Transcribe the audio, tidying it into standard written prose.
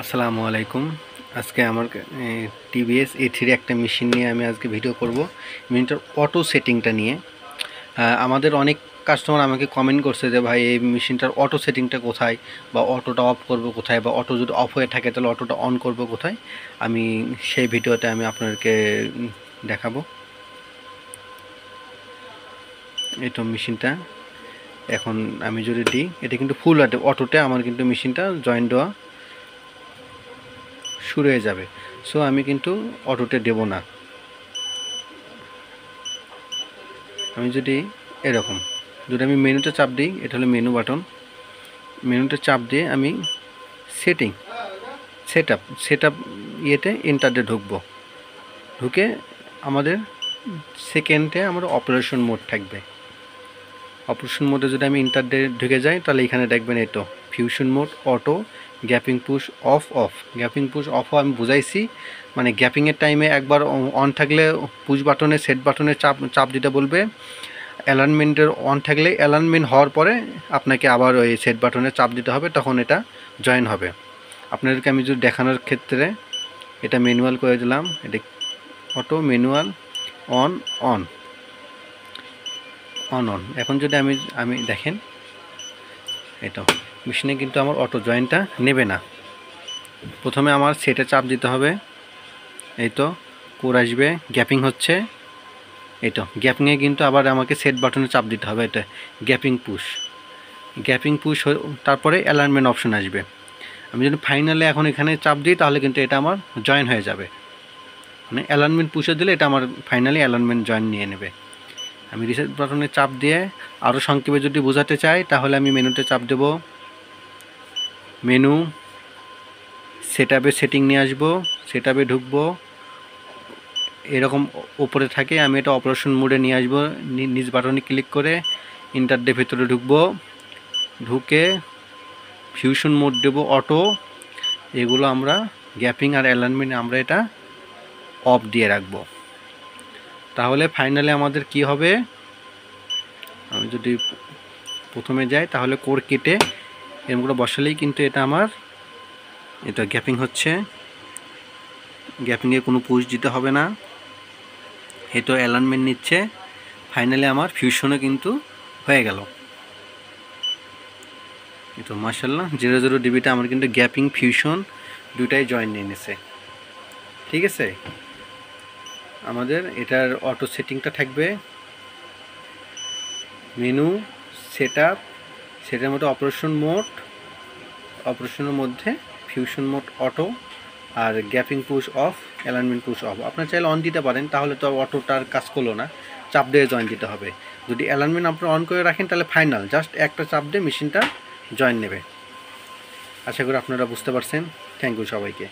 আসসালামু আলাইকুম। আজকে আমার টিভিএস A3 একটা মেশিন নিয়ে আমি আজকে ভিডিও করব। মেশিনটার অটো সেটিংটা নিয়ে। আমাদের অনেক কাস্টমার আমাকে কমেন্ট করছে যে ভাই এই মেশিনটার অটো সেটিংটা কোথায়, বা অটোটা অফ করব কোথায়, বা অটো যদি অফ হয়ে থাকে তাহলে অটোটা অন করব কোথায়। আমি সেই ভিডিওতে আমি আপনাদেরকে দেখাবো। এই তো মেশিনটা এখন আমি যদি দিই, এটা কিন্তু ফুল অটোতে আমার কিন্তু মেশিনটা জয়েন্ট দেওয়া শুরু হয়ে যাবে। সো আমি কিন্তু অটোতে দেব না। আমি যদি এরকম যদি আমি মেনুতে চাপ দিই, এটা হলো মেনু বাটন। মেনুতে চাপ দিয়ে আমি সেট আপ ইয়েতে এন্টারে ঢুকবো। ঢুকে আমাদের সেকেন্ডে আমার অপারেশন মোড থাকবে। অপারেশন মোডে যদি আমি ইন্টারডে ঢুকে যাই তাহলে এখানে দেখবেন এই তো fusion mode, auto, gapping push of. Gapping push of আমি বুঝাইছি, মানে গ্যাপিংয়ের টাইমে একবার অন থাকলে পুশ বাটনে সেট বাটনে চাপ দিতে বলবে। অ্যালাইনমেন্টের অন থাকলে অ্যালাইনমেন্ট হওয়ার পরে আপনাকে আবার ওই সেট বাটনে চাপ দিতে হবে, তখন এটা জয়েন হবে। আপনাদেরকে আমি যদি দেখানোর ক্ষেত্রে এটা ম্যানুয়াল করে দিলাম। এটা auto, manual, on on on on. এখন যদি আমি দেখেন এটা মেশিনে কিন্তু আমার অটো জয়েন্টটা নেবে না। প্রথমে আমার সেটে চাপ দিতে হবে। এই তো কোর আসবে, গ্যাপিং হচ্ছে। এই তো গ্যাপিংয়ে কিন্তু আবার আমাকে সেট বাটনে চাপ দিতে হবে। এটা গ্যাপিং পুশ তারপরে অ্যালাইনমেন্ট অপশন আসবে। আমি যদি ফাইনালে এখন এখানে চাপ দিই তাহলে কিন্তু এটা আমার জয়েন হয়ে যাবে। মানে অ্যালাইনমেন্ট পুষে দিলে এটা আমার ফাইনালি অ্যালাইনমেন্ট জয়েন নিয়ে নেবে। আমি রিসেট বাটনে চাপ দিয়ে আরও সংক্ষেপে যদি বোঝাতে চাই তাহলে আমি মেনুতে চাপ দেব। মেনু, সেট আপে সেটিং নিয়ে আসবো, সেট আপে ঢুকবো। এরকম ওপরে থাকে, আমি এটা অপারেশন মোডে নিয়ে আসবো। নিচ বাটনে ক্লিক করে ইন্টারডে ভেতরে ঢুকবো। ঢুকে ফিউশন মোড দেবো, অটো। এগুলো আমরা গ্যাপিং আর অ্যালাইনমেন্ট আমরা এটা অফ দিয়ে রাখবো। তাহলে ফাইনালি আমাদের কি হবে, আমি যদি প্রথমে যাই তাহলে কোর কেটে এরকম বসালেই কিন্তু এটা আমার এটা গ্যাপিং হচ্ছে। গ্যাপিংয়ে কোনো পুশ দিতে হবে না। এটা অ্যালাইনমেন্ট নিচ্ছে। ফাইনালি আমার ফিউশনও কিন্তু হয়ে গেল। তো মাশাআল্লাহ 00 ডিবিটা আমার কিন্তু গ্যাপিং ফিউশন দুটাই জয়েন নিয়ে নিছে। ঠিক আছে, আমাদের এটার অটো সেটিংটা থাকবে মেনু, সেট আপ, সেটার মধ্যে অপারেশনের মধ্যে ফিউশন মোড অটো, আর gapping push off, alignment push off. আপনার চাইলে অন দিতে পারেন, তাহলে তো অটোটার কাজ করলো না, চাপ দিয়ে জয়েন দিতে হবে। যদি অ্যালাইনমেন্ট আপনি অন করে রাখেন তাহলে ফাইনাল জাস্ট একটা চাপ দিয়ে মেশিনটা জয়েন নেবে। আশা করি আপনারা বুঝতে পারছেন। থ্যাংক ইউ সবাইকে।